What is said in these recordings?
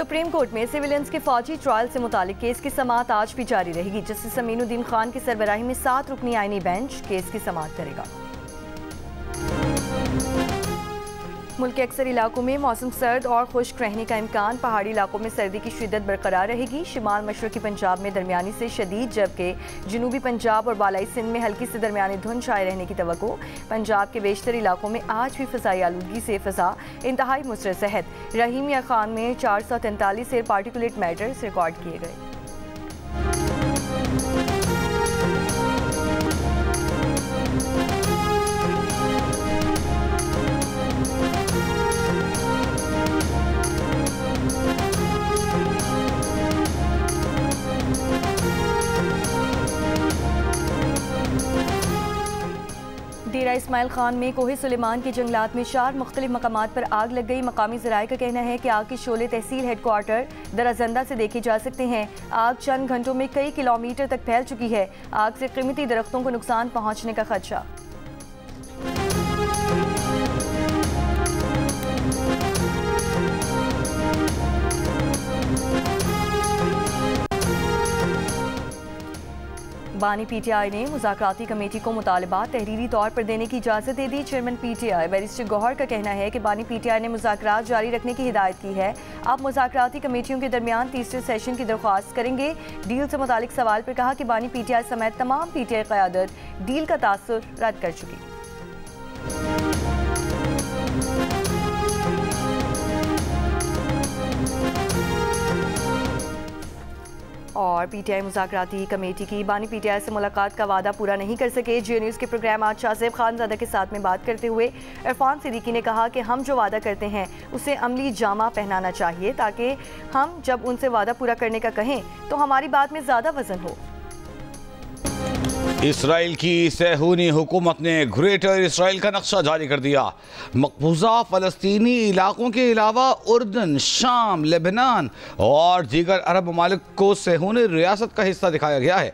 Supreme court में civilians के फौजी ट्रायल से मुतालिक केस की समाअत आज भी जारी रहेगी। जस्टिस अमीनुद्दीन खान की सरबराही में 7 रुकनी आईनी बेंच केस की समाअत करेगा। मुल्क के अक्सर इलाकों में मौसम सर्द और खुश्क रहने का इम्कान। पहाड़ी इलाकों में सर्दी की शिद्दत बरकरार रहेगी। शिमाल मशरकी पंजाब में दरमियानी से शदीद, जबकि जनूबी पंजाब और बालाई सिंध में हल्की से दरमियानी धुंध छाए रहने की तवक्को। पंजाब के बेशतर इलाकों में आज भी फ़िज़ाई आलूदगी से फ़िज़ा इंतहाई मुस्तरद। रहीम या खान में 443 एयर पार्टिकुलेट मैटर्स रिकॉर्ड किए गए। डेरा इस्माइल खान में कोहे सुलेमान के जंगलात में 4 मुख्तलिफ मकामात पर आग लग गई। मकामी ज़राए का कहना है कि आग के शोले तहसील हेडक्वार्टर दराजंदा से देखे जा सकते हैं। आग चंद घंटों में कई किलोमीटर तक फैल चुकी है। आग से कीमती दरख्तों को नुकसान पहुँचने का खदशा। बानी पीटीआई ने मुज़ाकराती कमेटी को मुतालबात तहरीरी तौर पर देने की इजाज़त दे दी। चेयरमैन पीटीआई बैरिस्टर गौहर का कहना है कि बानी पीटीआई ने मुज़ाकरात जारी रखने की हिदायत की है। अब मुज़ाकराती कमेटियों के दरमियान तीसरे सेशन की दरख्वास्त करेंगे। डील से मुतालिक सवाल पर कहा कि बानी पीटीआई समेत तमाम पीटीआई क़यादत डील का तासुर रद्द कर चुकी। और पीटीआई मुज़ाकराती कमेटी की बानी पीटीआई से मुलाकात का वादा पूरा नहीं कर सके। जे न्यूज़ के प्रोग्राम आज शाहज़ेब खानज़ादा के साथ में बात करते हुए इरफान सिद्दीकी ने कहा कि हम जो वादा करते हैं उसे अमली जामा पहनाना चाहिए, ताकि हम जब उनसे वादा पूरा करने का कहें तो हमारी बात में ज़्यादा वजन हो। इसराइल की सहूनी हुकूमत ने ग्रेटर इसराइल का नक्शा जारी कर दिया। मकबूजा फ़लस्तीनी इलाकों के अलावा उर्दन, शाम, लेबनान और दीगर अरब ममालिक को सहूनी रियासत का हिस्सा दिखाया गया है।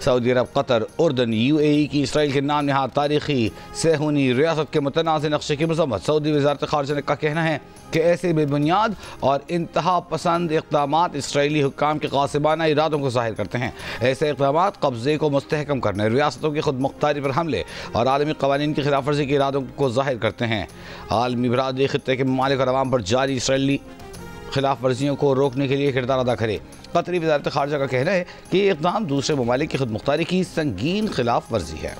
सऊदी अरब, कतर, उर्दन, यूएई की इसराइल के नाम नहाद तारीखी सहूनी रियासत के मुतनाज़ नक्शे की मज़म्मत। सऊदी वज़ारत ख़ारिजा का कहना है कि ऐसे बेबुनियाद और इंतहा पसंद इक़दामात इसराइली हुक्काम के ग़ासिबाना इरादों को ज़ाहिर करते हैं। ऐसे इक़दामात कब्ज़े को मुस्तहकम करने, रियासतों की खुद मुख्तारी पर हमले और आलमी क़वानीन की खिलाफ वर्जी के इरादों को ज़ाहिर करते हैं। आलमी बरादरी ख़ित्ते के ममालिक और अवाम पर जारी इसराइली खिलाफ वर्जियों को रोकने के लिए किरदार अदा करे। कतरी वज़ारत ख़ारिजा का कहना है कि ये इक़दाम दूसरे ममालिक की खुद मुख्तारी की संगीन खिलाफ वर्जी है।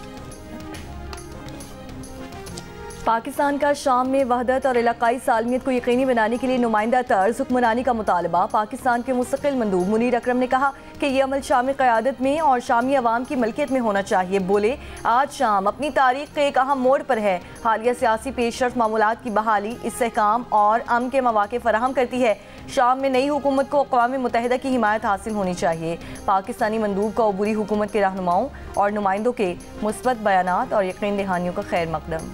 पाकिस्तान का शाम में वहदत और इलाकाई सालमियत को यकीनी बनाने के लिए नुमाइंदा तर्ज हुक्मरानी का मुतालबा। पाकिस्तान के मुस्तकिल मंदूब मुनीर अकरम ने कहा कि यह अमल शामी क़यादत में और शामी अवाम की मलकियत में होना चाहिए। बोले, आज शाम अपनी तारीख के एक अहम मोड़ पर है। हालिया सियासी पेशरफ, मामूलात की बहाली, इस्तेहकाम और अमन के मौके फराहम करती है। शाम में नई हुकूमत को अक़वाम मुत्तहिदा की हिमायत हासिल होनी चाहिए। पाकिस्तानी मंदूब का अबूरी हुकूमत के रहनुमाओं और नुमाइंदों के मुस्बत बयानात और यकीन दहानियों का खैर मकदम।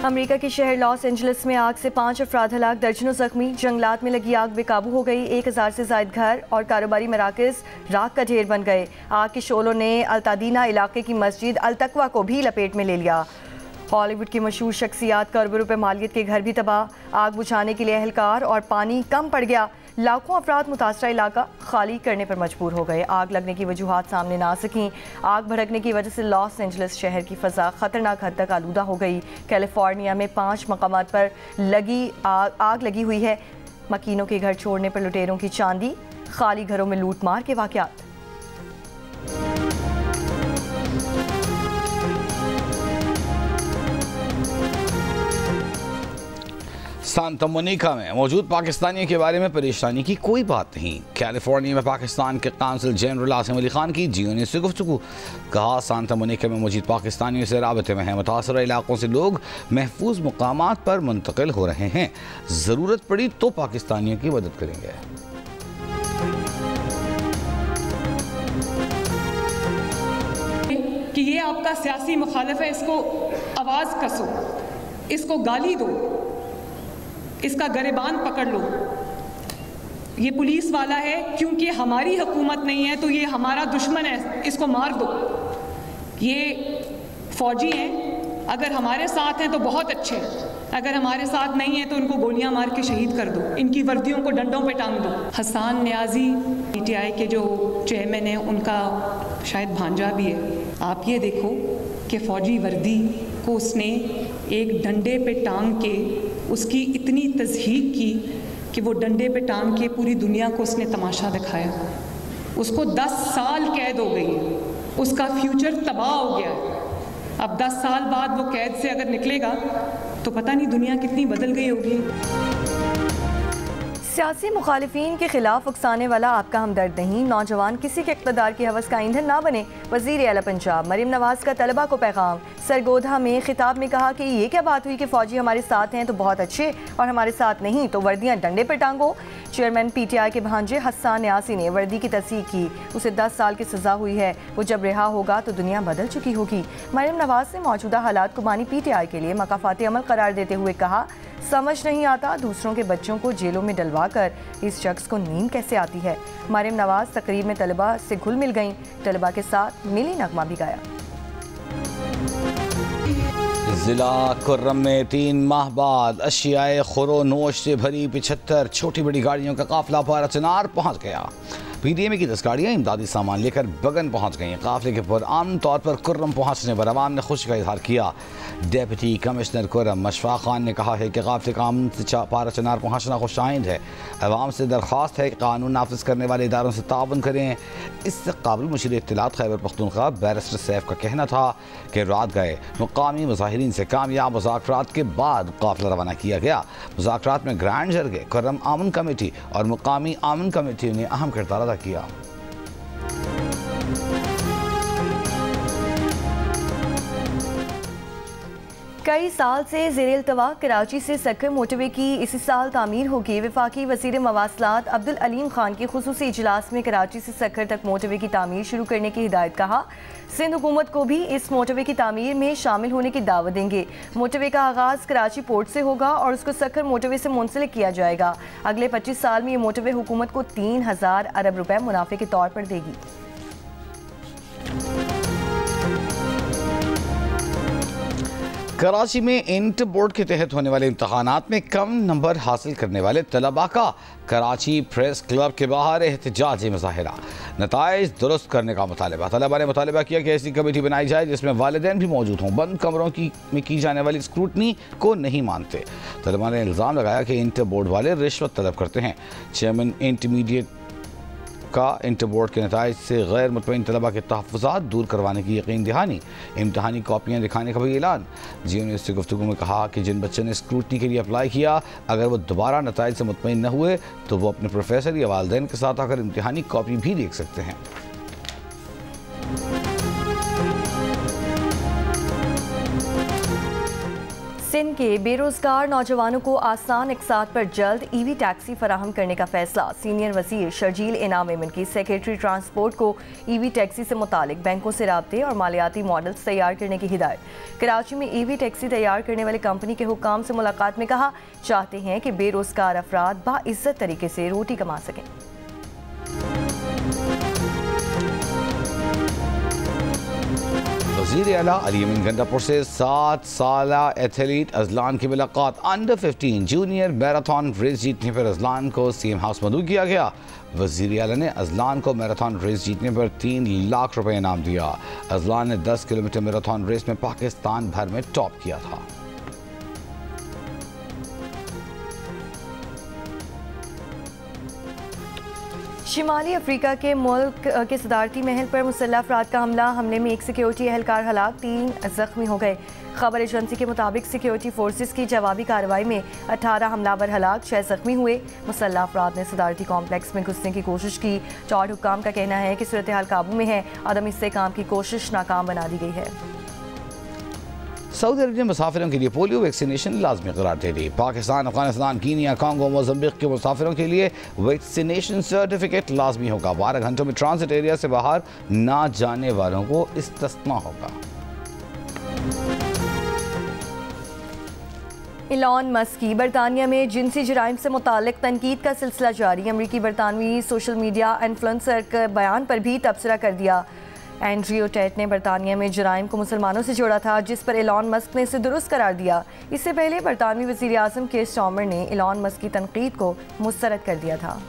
अमेरिका के शहर लॉस एंजलिस में आग से 5 अफराद हलाक, दर्जनों जख्मी। जंगलात में लगी आग बेकाबू हो गई। 1000 से ज़ायद घर और कारोबारी मराकज़ राख का ढेर बन गए। आग के शोलों ने अल्तादीना इलाके की मस्जिद अल तकवा को भी लपेट में ले लिया। हॉलीवुड की मशहूर शख्सियात का अरबों रुपए मालियत के घर भी तबाह। आग बुझाने के लिए एहलकार और पानी कम पड़ गया। लाखों अफराद मुतासरा इलाका खाली करने पर मजबूर हो गए। आग लगने की वजूहात सामने ना आ सकीं। आग भड़कने की वजह से लॉस एंजलिस शहर की फ़ज़ा ख़तरनाक हद तक आलूदा हो गई। कैलिफोर्निया में 5 मकामात पर आग लगी हुई है। मकीनों के घर छोड़ने पर लुटेरों की चांदी, खाली घरों में लूट मार के वाक़यात। सांता मोनिका में मौजूद पाकिस्तानियों के बारे में परेशानी की कोई बात नहीं। कैलिफोर्निया में पाकिस्तान के काउंसिल जनरल आसिम अली खान की जीओनी से गुफ्तगू। कहा, सांता मोनिका में मौजूद पाकिस्तानियों से राबते में है। मुतासरा इलाकों से लोग महफूज मुकामात पर मुंतकिल हो रहे हैं। ज़रूरत पड़ी तो पाकिस्तानियों की मदद करेंगे। कि ये आपका सियासी मुखालिफ है, इसको आवाज़ कसो, इसको गाली दो, इसका गरेबान पकड़ लो। ये पुलिस वाला है, क्योंकि हमारी हुकूमत नहीं है तो ये हमारा दुश्मन है, इसको मार दो। ये फौजी हैं, अगर हमारे साथ हैं तो बहुत अच्छे हैं, अगर हमारे साथ नहीं है तो उनको गोलियां मार के शहीद कर दो, इनकी वर्दियों को डंडों पे टांग दो। हसन न्याजी पीटीआई के जो चेयरमैन है उनका शायद भांजा भी है। आप ये देखो कि फौजी वर्दी को उसने एक डंडे पे टांग के उसकी इतनी तज़हीक की कि वो डंडे पे टांग के पूरी दुनिया को उसने तमाशा दिखाया। उसको 10 साल कैद हो गई है, उसका फ्यूचर तबाह हो गया है। अब 10 साल बाद वो कैद से अगर निकलेगा तो पता नहीं दुनिया कितनी बदल गई होगी। सियासी मुखालिफिन के खिलाफ उकसाने वाला आपका हमदर्द नहीं, नौजवान किसी के इक़्तिदार की हवस का ईंधन ना बने। वज़ीर आला पंजाब मरीम नवाज़ का तलबा को पैगाम। सरगोधा में खिताब में कहा कि ये क्या बात हुई कि फ़ौजी हमारे साथ हैं तो बहुत अच्छे और हमारे साथ नहीं तो वर्दियाँ डंडे पर टांगो। चेयरमैन पीटीआई के भांजे हसन न्यासी ने वर्दी की तस्दीक की, उसे 10 साल की सज़ा हुई है। वो जब रिहा होगा तो दुनिया बदल चुकी होगी। मरीम नवाज़ ने मौजूदा हालात को बानी पीटीआई के लिए मकाफाती अमल करार देते हुए कहा, समझ नहीं आता दूसरों के बच्चों को जेलों में डलवा कर इस शख्स को नींद कैसे आती है। मरीम नवाज़ तकरीब में तलबा से घुल मिल गईं, तलबा के साथ मिली नगमा भी गाया। जिला कुर्रम में 3 माह बाद अशियाए खुरो नोश से भरी 75 छोटी बड़ी गाड़ियों का काफिला पाराचनार पहुँच गया। पीडीएमए की 10 गाड़ियाँ इमदादी सामान लेकर बगन पहुँच गईं। काफिले के पुरअमन तौर पर कुर्रम पहुँचने पर अवाम ने खुशी का इजहार किया। डेप्यूटी कमिश्नर कुर्रम मशफाक खान ने कहा है कि काफिले का अमन से पाराचनार पहुँचना खुशाइंद है। अवाम से दरख्वास्त है कि कानून नाफिज करने वाले इदारों से ताउन करें। इससे काबिल मुशीर इत्तलात खैबर पख्तूनख्वा बैरिस्टर सैफ का कहना था कि रात गए मुकामी मुजाहिरीन से कामयाब मुज़ाकरात के बाद काफिला रवाना किया गया। मुज़ाकरात में ग्रैंड जरगे, कुर्रम आमन कमेटी और मुकामी आमन कमेटी ने अहम किरदार अदा किया। कई साल से ज़ेर-ए-इल्तवा कराची से सक्कर मोटरवे की इसी साल तामीर होगी। वफाकी वज़ीर मवासलात अब्दुल अलीम खान के खुसूसी इजलास में कराची से सक्कर तक मोटरवे की तामीर शुरू करने की हिदायत। कहा, सिंध हुकूमत को भी इस मोटरवे की तामीर में शामिल होने की दावत देंगे। मोटरवे का आगाज़ कराची पोर्ट से होगा और उसको सक्कर मोटरवे से मुंसलिक किया जाएगा। अगले 25 साल में ये मोटरवे हुकूमत को 3000 अरब रुपए मुनाफे के तौर पर देगी। कराची में इंटर बोर्ड के तहत होने वाले इम्तहानात में कम नंबर हासिल करने वाले तलबा का कराची प्रेस क्लब के बाहर एहतजाजी मुजाहिरा। नताइज दुरुस्त करने का मुतालबा। तलबा ने मुतालबा किया कि ऐसी कमेटी बनाई जाए जिसमें वालिदैन भी मौजूद हों। बंद कमरों में की जाने वाली स्क्रूटनी को नहीं मानते। तलबा ने इल्ज़ाम लगाया कि इंटर बोर्ड वाले रिश्वत तलब करते हैं। चेयरमैन इंटरमीडिएट का इंटर बोर्ड के नताइज से गैर मुतमईन तलबा के तहफ़्फ़ुज़ात दूर करवाने की यकीन दहानी। इम्तहानी कॉपियाँ दिखाने का भी ऐलान। जियो न्यूज़ से गुफ्तगू में कहा कि जिन बच्चों ने स्क्रूटनी के लिए अप्लाई किया, अगर वो दोबारा नताइज से मुतमईन न हुए तो वो अपने प्रोफेसर या वालिदैन के साथ आकर इम्तहानी कॉपी भी देख सकते हैं। सिंध के बेरोजगार नौजवानों को आसान इकसात पर जल्द ईवी टैक्सी फराहम करने का फैसला। सीनियर वजीर शर्जील इनाम मेमन की सेक्रेटरी ट्रांसपोर्ट को ईवी टैक्सी से मुतालिक बैंकों से राब्ते और मालियाती मॉडल्स तैयार करने की हिदायत। कराची में ईवी टैक्सी तैयार करने वाली कंपनी के हुक्काम से मुलाकात में कहा, चाहते हैं कि बेरोजगार अफराद बाइज्जत तरीके से रोटी कमा सकें। वज़ीर आला अली अमीन गंडापुर से 7 साला एथलीट अजलान की मुलाकात। अंडर 15 जूनियर मैराथन रेस जीतने पर अजलान को सीएम हाउस मदऊ किया गया। वज़ीर आला ने अजलान को मैराथन रेस जीतने पर 3 लाख रुपए इनाम दिया। अजलान ने 10 किलोमीटर मैराथन रेस में पाकिस्तान भर में टॉप किया था। शिमाली अफ्रीका के मुल्क के सदारती महल पर मुसल्लह अफराद का हमले में 1 सिक्योरिटी एहलकार हलाक, 3 जख्मी हो गए। खबर एजेंसी के मुताबिक सिक्योरिटी फोर्सेस की जवाबी कार्रवाई में 18 हमलावर हलाक, 6 जख्मी हुए। मुसल्लह अफराद ने सदारती कॉम्प्लेक्स में घुसने की कोशिश की। चौड़ हुक्काम का कहना है कि सूरत हाल काबू में है, अदम इस्तेहकाम की कोशिश नाकाम बना दी गई है। सऊदी अरब ने मुसाफिरों के लिए पोलियो वैक्सीनेशन लाजमी करार दे दी। Pakistan, Afghanistan, Kenya, Congo, Mozambique के मुसाफिरों के लिए वैक्सीनेशन सर्टिफिकेट लाजमी होगा। 12 घंटों में ट्रांजिट एरिया से बाहर ना जाने वालों को इस्तिस्ना होगा। इलॉन मस्क की बरतानिया में जिनसी जराइम से मुतालिक तनकीद का सिलसिला जारी। अमरीकी बरतानवी सोशल मीडिया इन्फ्लुएंसर के बयान पर भी तबसरा कर दिया। एंड्रयू टेट ने बरतानिया में जराइम को मुसलमानों से जोड़ा था, जिस पर एलॉन मस्क ने इसे दुरुस्त करार दिया। इससे पहले बरतानवी वज़ीर आज़म केयर स्टार्मर ने एलॉन मस्क की तनकीद को मुस्तरद कर दिया था।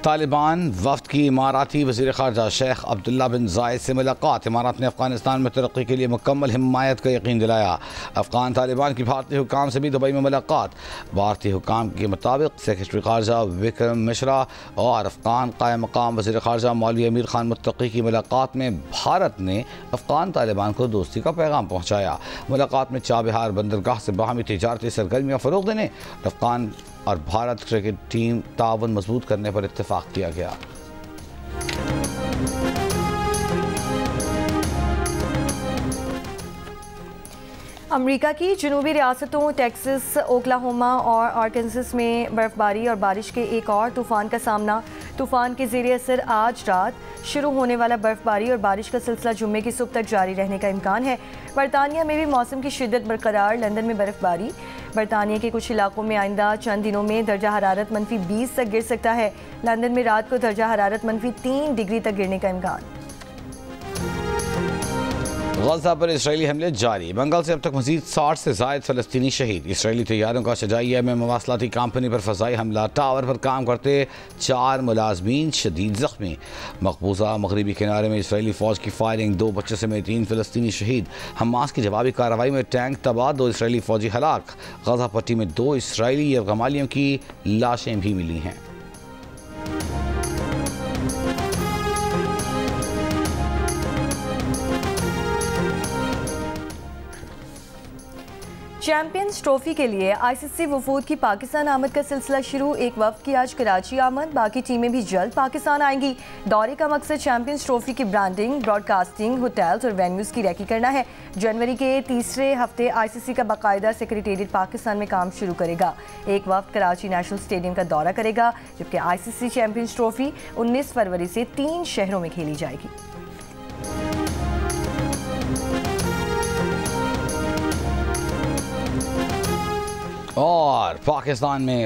तालिबान वफ्द की इमाराती वज़ीर ख़ारजा शेख अब्दुल्ला बिन ज़ायद से मुलाकात। इमारात ने अफ़गानिस्तान में तरक्की के लिए मुकम्मल हिमायत का यकीन दिलाया। अफ़गान तालिबान की भारतीय हुकाम से भी दुबई में मुलाकात। भारतीय हुकाम के मुताबिक सेक्रेटरी ख़ारजा विक्रम मिश्रा और अफ़गान क़ायम मक़ाम वज़ीर ख़ारजा मौलवी अमीर खान मुत्तक़ी की मुलाकात में भारत ने अफ़गान तालिबान को दोस्ती का पैगाम पहुँचाया। मुलाकात में चाबहार बंदरगाह से बाहमी तिजारती सरगर्मियाँ फ़रोग़ देने, अफ़गान और भारत क्रिकेट टीम ताउन मजबूत करने पर इत्तेफाक किया गया। अमेरिका की जनूबी रियासतों टेक्सास, ओक्लाहोमा और आर्कांसस में बर्फबारी और बारिश के एक और तूफान का सामना। तूफान के ज़ेरे असर आज रात शुरू होने वाला बर्फबारी और बारिश का सिलसिला जुम्मे की सुबह तक जारी रहने का इम्कान है। बरतानिया में भी मौसम की शिद्दत बरकरार। लंदन में बर्फबारी। बरतानिया के कुछ इलाकों में आइंदा चंद दिनों में दर्जा हरारत -20 तक गिर सकता है। लंदन में रात को दर्जा हरारत -3 डिग्री तक गिरने का इम्कान। गज़ा पर इसराइली हमले जारी। बंगाल से अब तक मजीद 60 से ज़ायद फ़लस्तीनी शहीद। इसराइली तैयारों का शजाइया में मवासलाती कंपनी पर फ़ज़ाई हमला। टावर पर काम करते 4 मुलाजमीन शदीद ज़ख्मी। मकबूजा मगरबी किनारे में इसराइली फ़ौज की फायरिंग, 2 बच्चे समेत 3 फ़लस्तीनी शहीद। हमास की जवाबी कार्रवाई में टैंक तबाह, 2 इसराइली फ़ौजी हलाक। गज़ा पट्टी में 2 इसराइली यरगमालियों की लाशें भी मिली हैं। चैंपियंस ट्रॉफी के लिए आईसीसी वफूद की पाकिस्तान आमद का सिलसिला शुरू। एक वफ्द की आज कराची आमद, बाकी टीमें भी जल्द पाकिस्तान आएंगी। दौरे का मकसद चैंपियंस ट्रॉफी की ब्रांडिंग, ब्रॉडकास्टिंग, होटल्स और वेन्यूज़ की रैकी करना है। जनवरी के तीसरे हफ्ते आईसीसी का बाकायदा सेक्रेटेरिएट पाकिस्तान में काम शुरू करेगा। एक वफ्द कराची नेशनल स्टेडियम का दौरा करेगा, जबकि आईसीसी चैंपियंस ट्रॉफी 19 फरवरी से 3 शहरों में खेली जाएगी। और पाकिस्तानी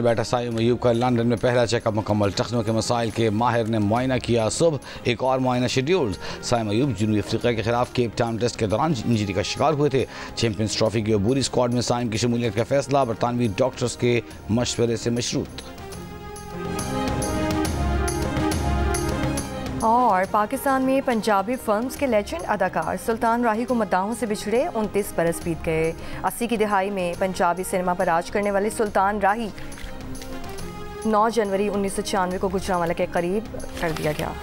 बैटर साइम अयूब का लंदन में पहला चेकअप मुकम्मल। टखनों के मसाइल के माहिर ने मुआयना किया। सुबह एक और मुआयना शेड्यूल। साइम अयूब जनूबी अफ्रीका के खिलाफ केप टाउन टेस्ट के दौरान इंजरी का शिकार हुए थे। चैंपियंस ट्रॉफी की अबूरी स्क्वाड में साइम की शमूलियत का फैसला बरतानवी डॉक्टर्स के मशवरे से मशरूत। और पाकिस्तान में पंजाबी फिल्म्स के लेजेंड अदाकार सुल्तान राही को मद्दाहों से बिछड़े 29 बरस बीत गए। 80 की दिहाई में पंजाबी सिनेमा पर राज करने वाले सुल्तान राही 9 जनवरी 1996 को गुजरांवाला के करीब कर दिया गया।